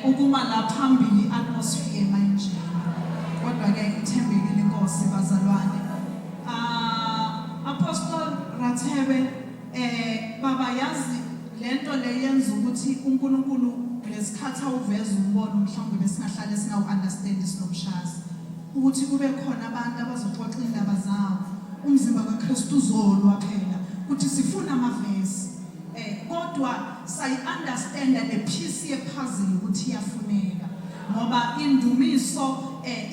ukuma la phambili atmosphere manje. Kodwa ke ithembekile inkosi bazalwane. Apostle Rathebe baba yazi lento leyenza ukuthi uNkulunkulu lesikhathi awuveza umbono mhlawumbe besingahlale singawu-understand sinomshazi ukuthi kube khona abantu abazoxoxa indaba zabo umzimba kaKristu uzolwa phela ukuthi sifuna amavesi kodwa sayi-understand le piece ye-puzzle ukuthi iyafuneka ngoba indumiso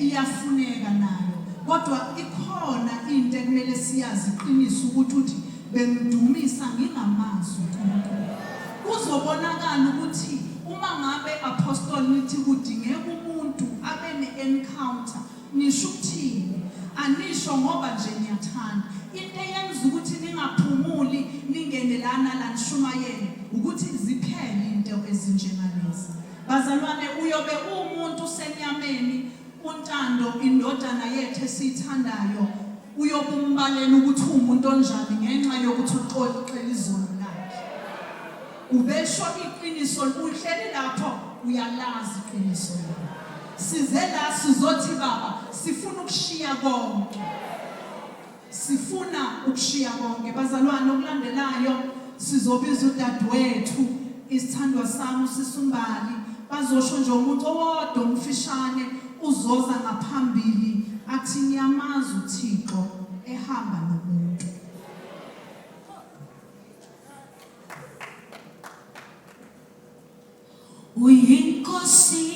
iyafuneka nayo kodwa ikhona into ekumele siyazi iqiniso ukuthi bengidumisa ngingamazwi uNkulunkulu kuzobonakala ukuthi uma ngabe apostle nithi kudingeka umuntu abe ne-encounter nisho ukuthini anisho ngoba nje niyathanda into eyenza ukuthi ningaphumuli ningene lana la nishumayele ukuthi ziphele into ezinjengalezi bazalwane uyobe umuntu senyameni uNtando indodana yethu esithandayo uyobumbalela ukuthi umuntu onjani ngenxa yokuthi uqoqela izolo lakhe ubesho iqiniso uhleli lapho uyalazi iqiniso size la sizothi baba sifuna ukushiya konke bazalwane okulandelayo sizobiza udadewethu isithandwa sami uSisumbali bazosho nje umuntu owodwa umfishane uzoza ngaphambili athi ngiyamazi uThixo ehamba nomuntu uyinkosi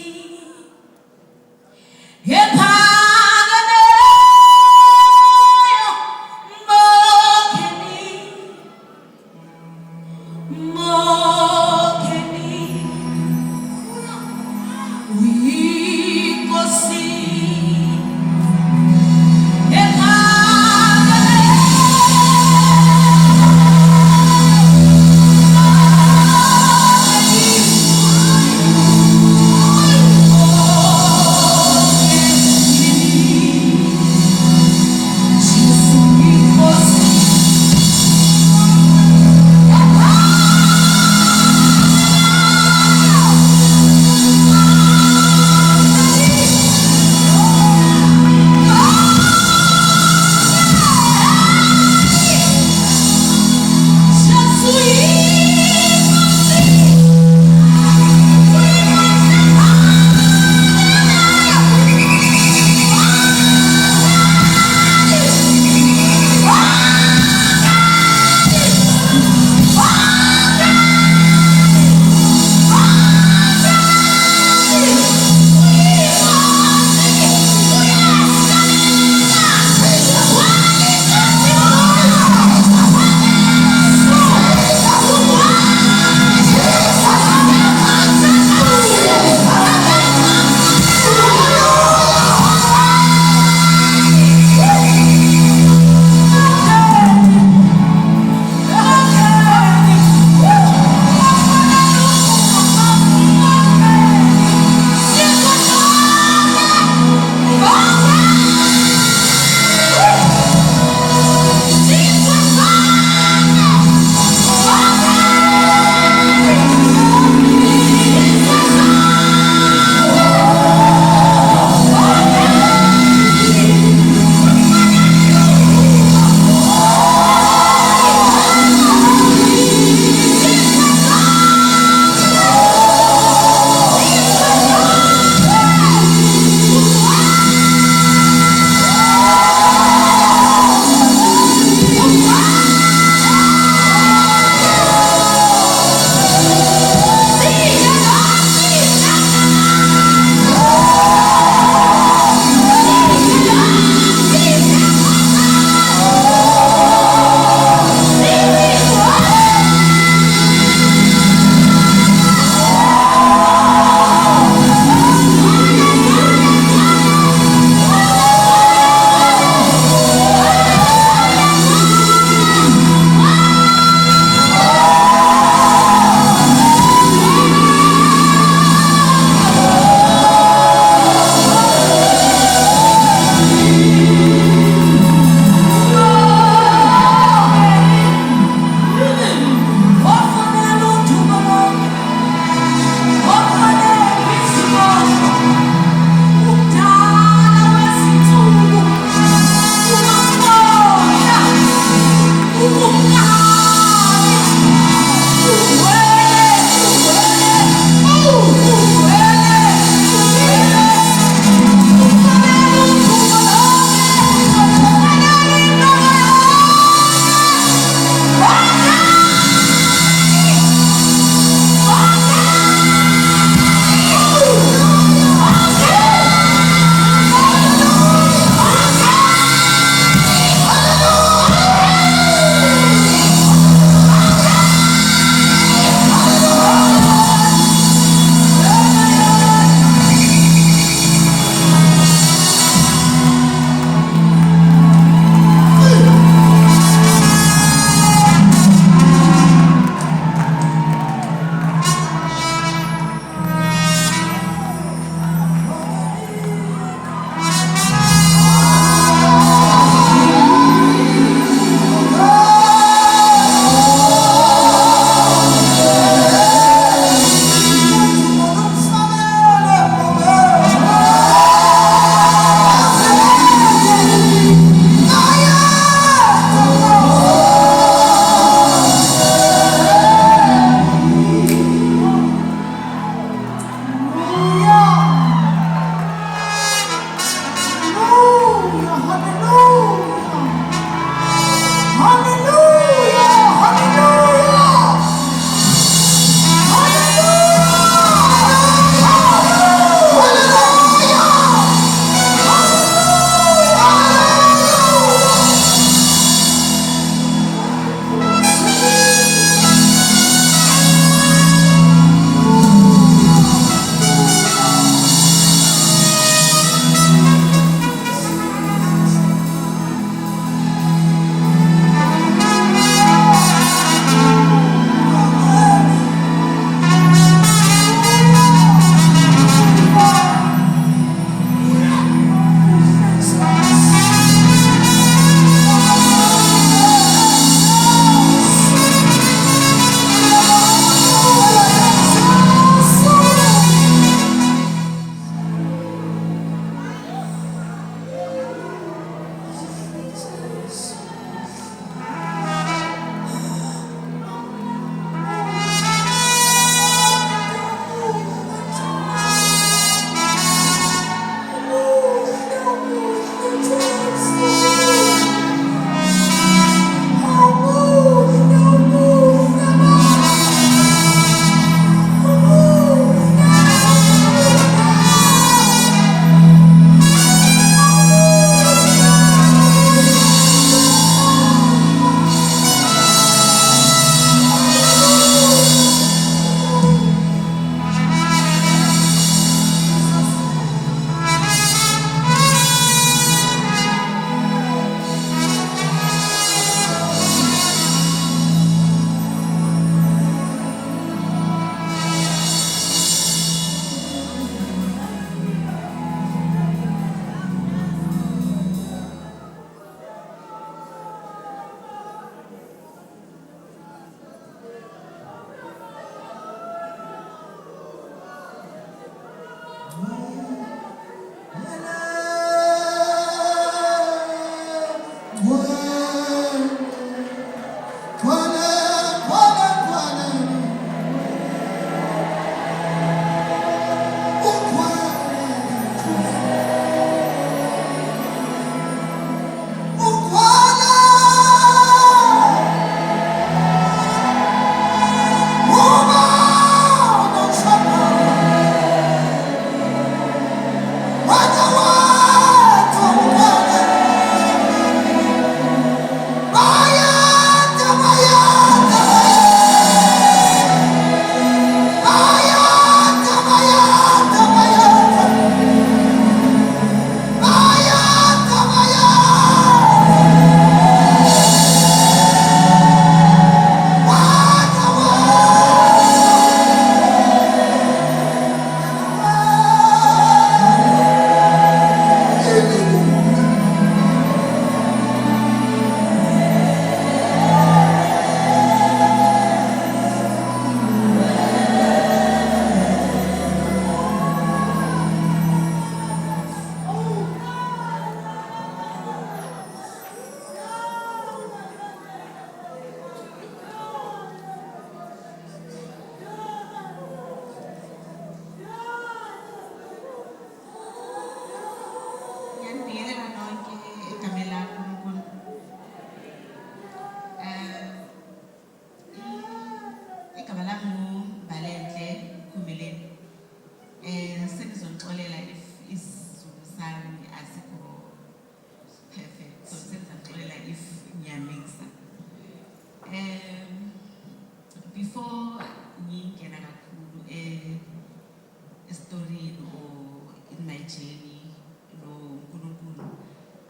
story or in my journey,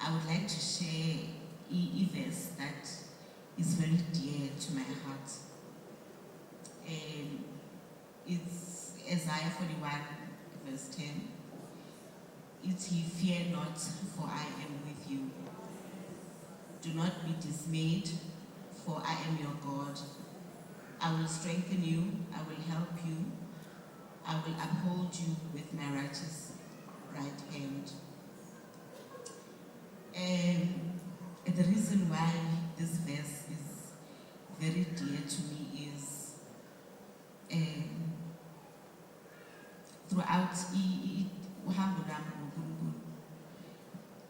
I would like to share a verse that is very dear to my heart. It's Isaiah 41, verse 10. It's, "Ye fear not, for I am with you. Do not be dismayed, for I am your God. I will strengthen you, I will help you, I will uphold you with my righteous right hand." The reason why this verse is very dear to me is throughout uhambo lwami ngoNkulunkulu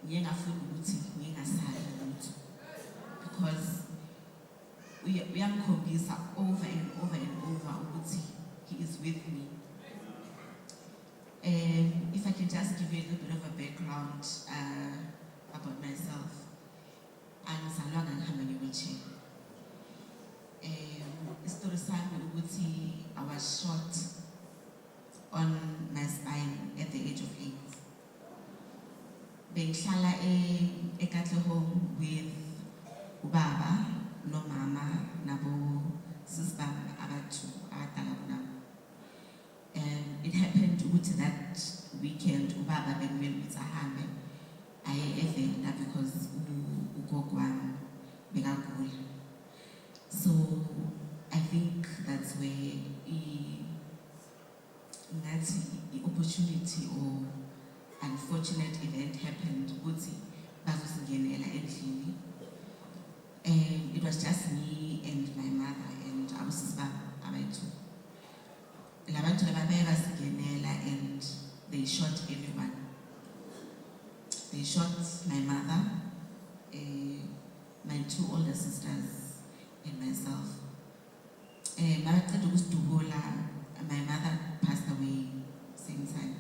ngiye ngafunda ukuthi ngingasabi lutho, because uyangikhombisa over and over and over ukuthi he is with me. If I can just give you a little bit of a background about myself. Angizalwanga ngihamba nge-wheelchair. Isitori sami ukuthi I was shot on my spine at the age of 8. Bengihlala eKatlehong with ubaba nomama nabo sis bami abathu abadala kunami. It happened ukuthi that weekend ubaba bekumele ukuthi ahambe aye eVenda because ugogo wami bekagula. So I think that's where the opportunity or unfortunate event happened ukuthi bazosingenela endlini. It was just me and my mother and abosisi bami abayithu. Labantu laba baye basingenela and they shot everyone. They shot my mother, my 2 older sisters, and myself. My mother passed away same time.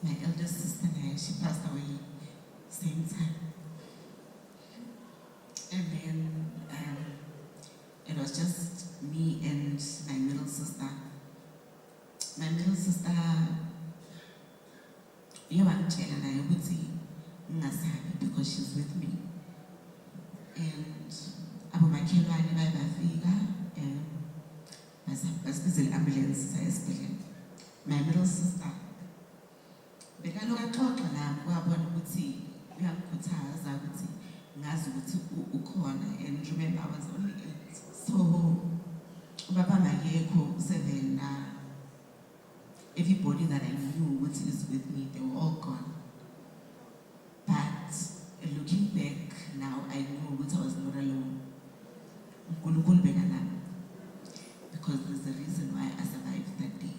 My eldest sister, she passed away same time. And then it was just me and my middle sister. My middle sister, because she's with me. And Abu Makhelwane bayafika basibizela ambulance sayesibhedlela. My middle sister bekaloku axoxa nami wabona ukuthi uyangikhuthaza ukuthi ngazi ukuthi ukhona, and remember I was only 8. So ubaba makekho uSevenda, everybody that I knew which is with me, they were all gone. But looking back now, I know that I was not alone. Because there's a reason why I survived that day.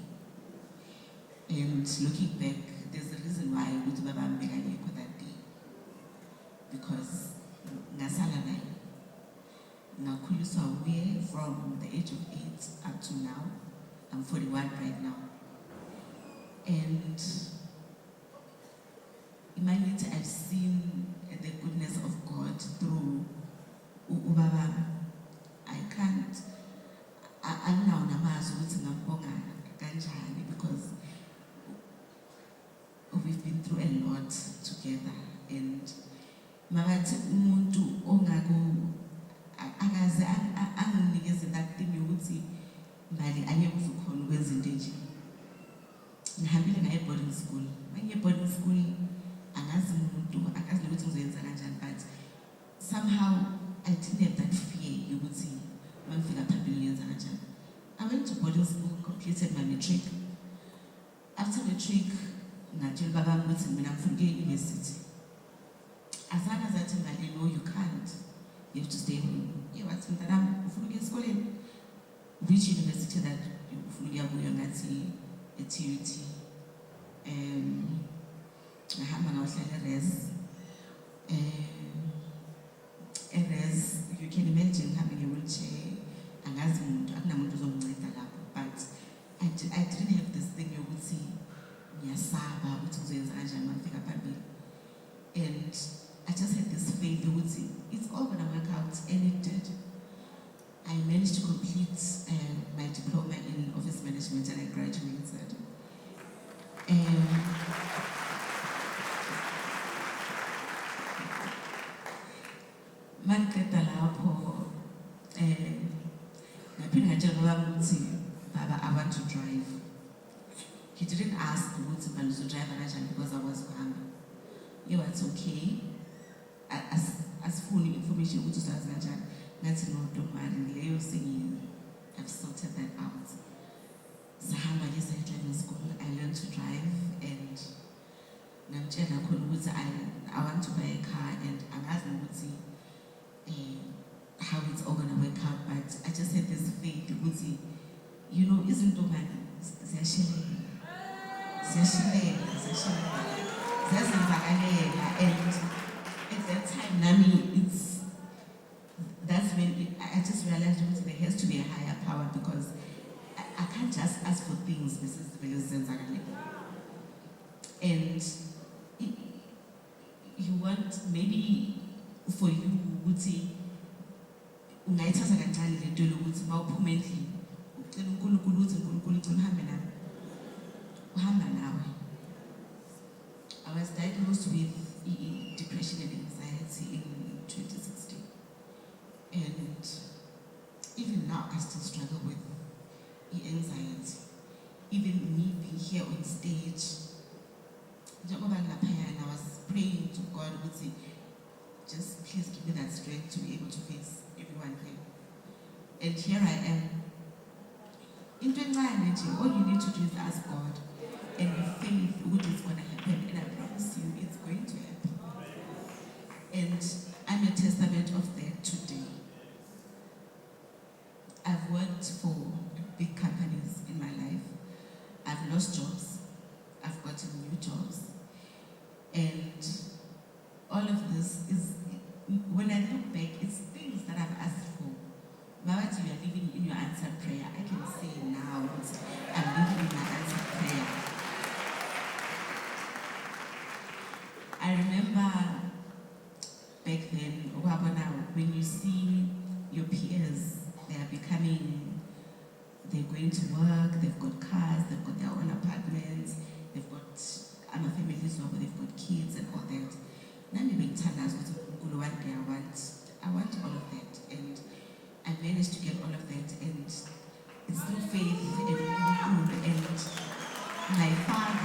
And looking back, there's a reason why I went to Baba Mbeganyeko that day. Because ngasala naye. Ngakhuliswa away from the age of 8 up to now. I'm 41 right now. And imagine I've seen the goodness of God through ubaba. I can't. I'm now namazi ukuthi ngambonga kanjani because we've been through a lot together, and mabathi umuntu ongaku akaze anginikeze that thing yokuthi mali angeke uzukhona ukwenza into enje. Ngihambile ngaye boarding school. When boarding school, angazi umuntu akazi ukuthi uzoyenza kanjani, but somehow I didn't have that fear yokuthi mangifika phambili yenza kanjani. I went to boarding school, completed my matric. After matric, ngatshela baba ukuthi mina ngifuna ukuya university. Azange zathi mali, no, you can't. You have to stay home. Wathi mntanami ufuna ukuya esikoleni? Which university that ufuna ukuya kuyo? Ngathi eTUT. Ngahamba ngayohlala eRes. You can imagine having a wheelchair. Angazi umuntu akunamuntu uzomnceda lapho, but I didn't have this thing yokuthi ngiyasaba ukuthi uzoyenza kanjani mangifika phambili. And I just had this faith yokuthi it's all gonna work out, and it did. I managed to complete my diploma in office management and I graduated. Mangiqeda lapho ngaphinde ngatshela ubaba ukuthi baba I want to drive. He didn't ask ukuthi manje uzodrive kanjani because akwazi ukuhamba. He was okay. Asifuni information ukuthi uzazi kanjani. Ngathi no, don't worry, leyo sengiyi I've sorted that out. Sahamba ngesayi driving school, I learned to drive and ngamtshela khona ukuthi I want to buy a car and angazi ukuthi how it's all gonna work out, but I just had this faith ukuthi, you know, izinto manje ziyashelela ziyazivakalela, and at that time nami that's when I just realized ukuthi there has to be a higher power, because I can't just ask for things and you want maybe for you ukuthi ungayithatha kancane le nto lokuthi mawuphuma endlini ucela uNkulunkulu ukuthi uNkulunkulu ucela uhamba nawe. I was diagnosed with depression and anxiety in 2016, and even now I still struggle with anxiety. Even me being here on stage, I was praying to God, just please give me that strength to be able to face everyone here. And here I am. In 2019, all you need to do is ask God and have faith what is going to happen, and I promise you it's going to happen. And I'm a testament of that today. I've worked for big companies in my life. I've lost jobs. I've gotten new jobs. And all of this is, when I look back, it's things that I've asked for. But you are living in your answered prayer. I can say now, I'm living in my answered prayer. I remember back then, when you see your peers, they're going to work, they've got cars, they've got their own apartments, they've got families, they've got kids and all that. One day I want all of that, and I managed to get all of that, and it's through faith and my father,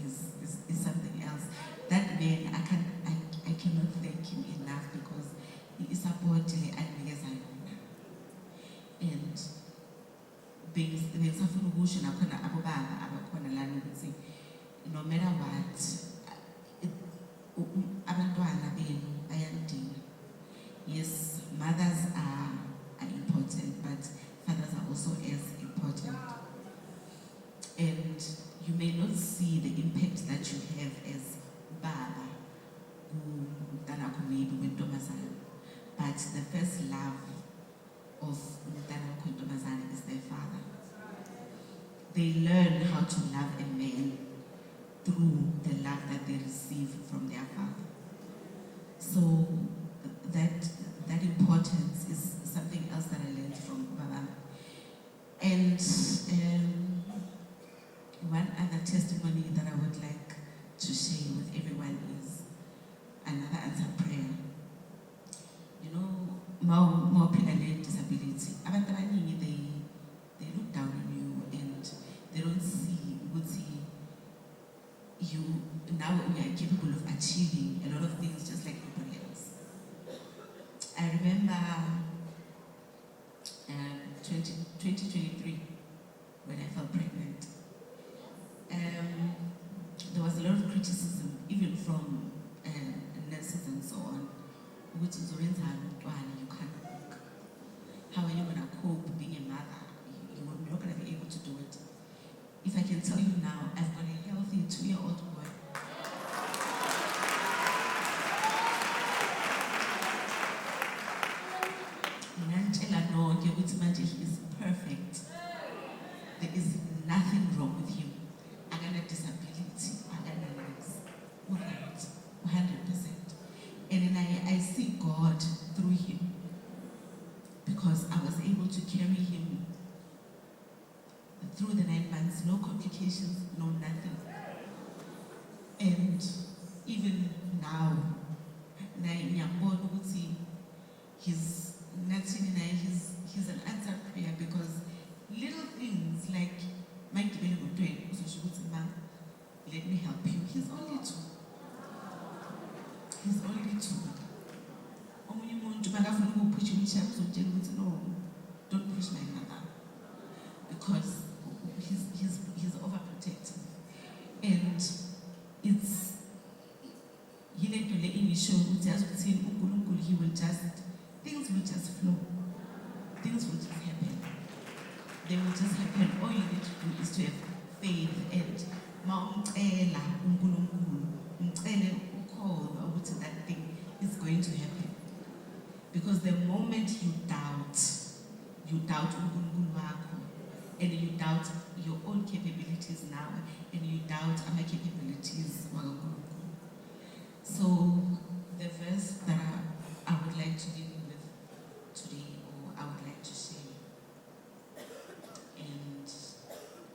is something else. That man, I cannot thank him enough, because he is supporting and no matter what, yes, mothers are important, but fathers are also as important. And you may not see the impact that you have as baba, but the first love of is their father. They learn how to love a man through the love that they receive from their father. So that importance is something else that I learned from Baba. And one other testimony that I would like to share with everyone is another answered prayer. You know, more people with disability. They look down on you, and they don't see what you now we are capable of achieving a lot of things just like everybody else. I remember 2023 when I fell pregnant. There was a lot of criticism, even from nurses and so on, which is you can't cook. How are you going to cope being a mother? You're not going to be able to do it. If I can tell you now, I've got a healthy 2-year-old boy. months, no complications, no nothing. And even now, he's an answered prayer, because little things like let me help you. He's only two. No, don't push my mother, because he's overprotective. And it's he will just, things will just flow. Things will just happen. They will just happen. All you need to do is to have faith and that thing is going to happen. Because the moment you doubt uNkulunkulu wakho, and you doubt your own capabilities now, and you doubt my capabilities wakaNkulunkulu. So the verse that I would like to deal with today, or I would like to share, and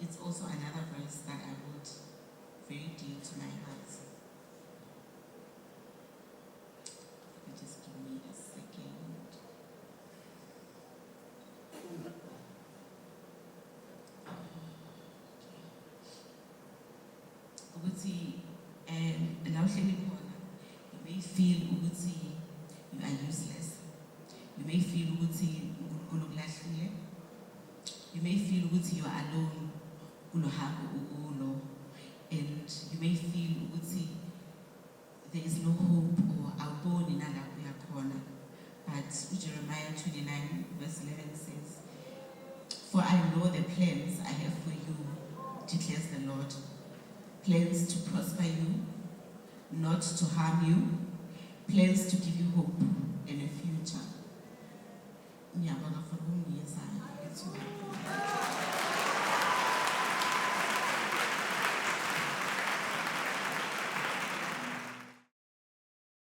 it's also another verse that I hold very dear to my heart. Just give me a second. You may feel you are useless. You may feel you may feel you are alone, and you may feel there is no hope, or awuboni nalapho uyakhona. But Jeremiah 29 verse 11 says, "For I know the plans I have for you, declares the Lord, plans to prosper you, not to harm you, plans to give you hope and a future."